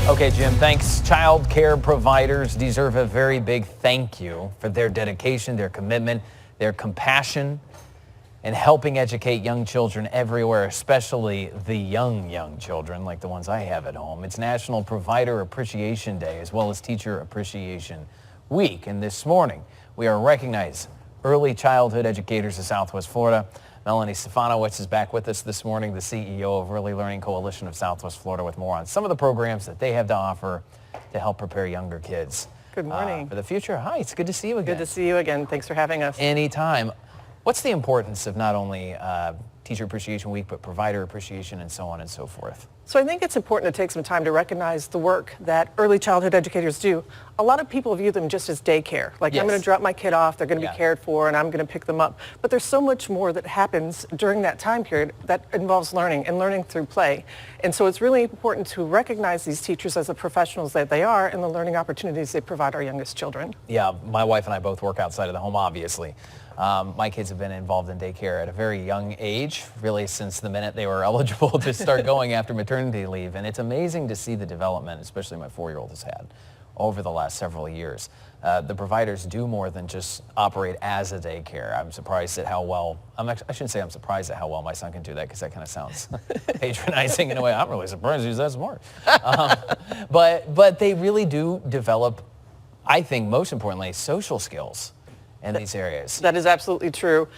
Okay, Jim, thanks. Child care providers deserve a very big thank you for their dedication, their commitment, their compassion, and helping educate young children everywhere, especially the young children like the ones I have at home. It's National Provider Appreciation Day as well as Teacher Appreciation Week. And this morning, we are recognizing early childhood educators of Southwest Florida. Melanie Stefanowicz is back with us this morning, the CEO of Early Learning Coalition of Southwest Florida, with more on some of the programs that they have to offer to help prepare younger kids. Good morning. For the future. Hi, it's good to see you again. Good to see you again. Thanks for having us. Anytime. What's the importance of not only Teacher Appreciation Week, but provider appreciation and so on and so forth? So I think it's important to take some time to recognize the work that early childhood educators do. A lot of people view them just as daycare. Like, Yes. I'm going to drop my kid off, they're going to Yeah. be cared for, and I'm going to pick them up. But there's so much more that happens during that time period that involves learning and learning through play. And so it's really important to recognize these teachers as the professionals that they are and the learning opportunities they provide our youngest children. Yeah, my wife and I both work outside of the home, obviously. My kids have been involved in daycare at a very young age, really since the minute they were eligible to start going after maternity leave. And it's amazing to see the development, especially my 4-year-old has had over the last several years. The providers do more than just operate as a daycare. I'm surprised at how well, I shouldn't say I'm surprised at how well my son can do that, because that kind of sounds patronizing in a way. I'm really surprised he's that smart. But they really do develop, I think most importantly, social skills in these areas. That is absolutely true.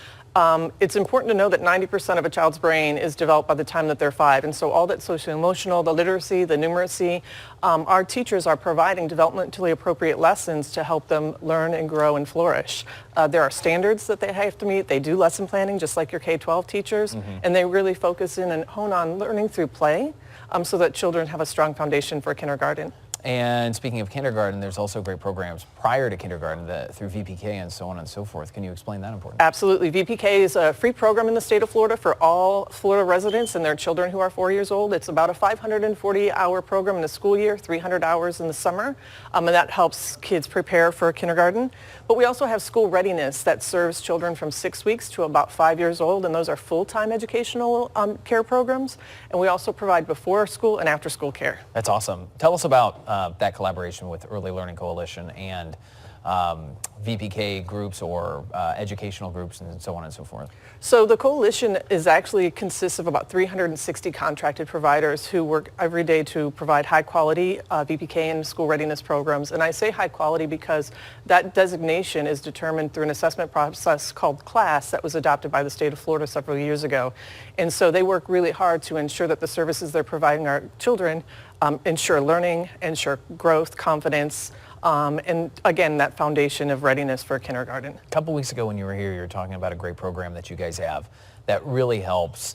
It's important to know that 90% of a child's brain is developed by the time that they're 5. And so all that social emotional, the literacy, the numeracy, our teachers are providing developmentally appropriate lessons to help them learn and grow and flourish. There are standards that they have to meet. They do lesson planning just like your K-12 teachers. And they really focus in and hone on learning through play so that children have a strong foundation for kindergarten. And speaking of kindergarten, there's also great programs prior to kindergarten through VPK and so on and so forth. Can you explain that importance? Absolutely. VPK is a free program in the state of Florida for all Florida residents and their children who are 4 years old. It's about a 540-hour program in the school year, 300 hours in the summer, and that helps kids prepare for kindergarten. But we also have school readiness that serves children from 6 weeks to about 5 years old, and those are full-time educational care programs. And we also provide before school and after school care. That's awesome. Tell us about that collaboration with Early Learning Coalition and VPK groups or educational groups and so on and so forth. So the coalition consists of about 360 contracted providers who work every day to provide high quality VPK and school readiness programs. And I say high quality because that designation is determined through an assessment process called CLASS that was adopted by the state of Florida several years ago. And so they work really hard to ensure that the services they're providing our children ensure learning, ensure growth, confidence, and again, that foundation of readiness for kindergarten. A couple weeks ago when you were here, you were talking about a great program that you guys have that really helps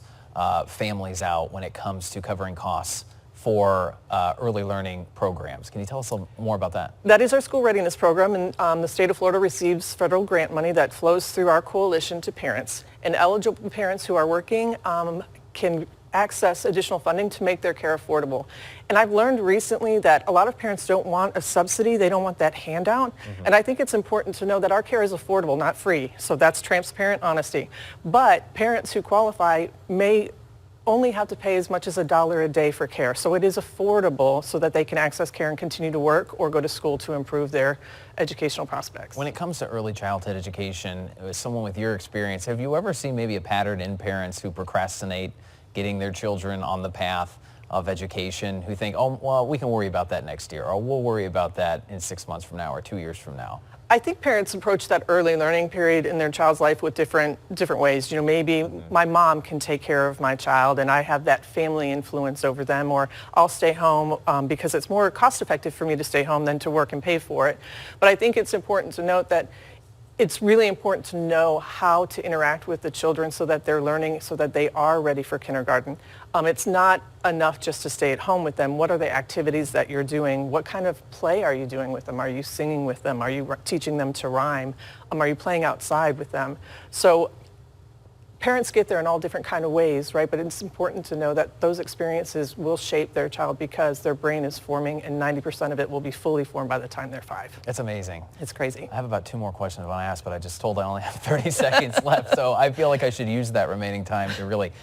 families out when it comes to covering costs for early learning programs. Can you tell us a little more about that? That is our school readiness program, and the state of Florida receives federal grant money that flows through our coalition to parents. And eligible parents who are working can access additional funding to make their care affordable. And I've learned recently that a lot of parents don't want a subsidy. They don't want that handout. And I think it's important to know that our care is affordable, not free. So that's transparent honesty. But parents who qualify may only have to pay as much as $1 a day for care. So it is affordable so that they can access care and continue to work or go to school to improve their educational prospects. When it comes to early childhood education, as someone with your experience, have you ever seen maybe a pattern in parents who procrastinate getting their children on the path of education, who think, oh, well, we can worry about that next year, or we'll worry about that in 6 months from now or 2 years from now? I think parents approach that early learning period in their child's life with different ways. You know, maybe my mom can take care of my child and I have that family influence over them, or I'll stay home because it's more cost effective for me to stay home than to work and pay for it. But I think it's important to note that it's really important to know how to interact with the children so that they're learning, so that they are ready for kindergarten. It's not enough just to stay at home with them. What are the activities that you're doing? What kind of play are you doing with them? Are you singing with them? Are you teaching them to rhyme? Are you playing outside with them? So parents get there in all different kind of ways, right? But it's important to know that those experiences will shape their child because their brain is forming, and 90% of it will be fully formed by the time they're 5. It's amazing. It's crazy. I have about 2 more questions I want to ask, but I just told I only have 30 seconds left, so I feel like I should use that remaining time to really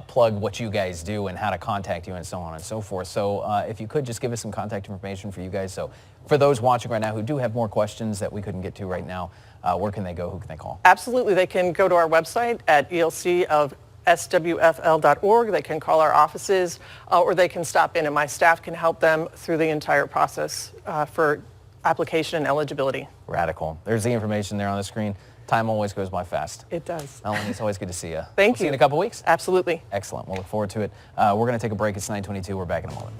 plug what you guys do and how to contact you and so on and so forth. So if you could just give us some contact information for you guys. So for those watching right now who do have more questions that we couldn't get to right now, where can they go? Who can they call? Absolutely. They can go to our website at elcofswfl.org. They can call our offices, or they can stop in, and my staff can help them through the entire process for application and eligibility. Radical. There's the information there on the screen. Time always goes by fast. It does. Melanie, it's always good to see you. Thank See you you. in a couple weeks? Absolutely. Excellent. We'll look forward to it. We're going to take a break. It's 9:22. We're back in a moment.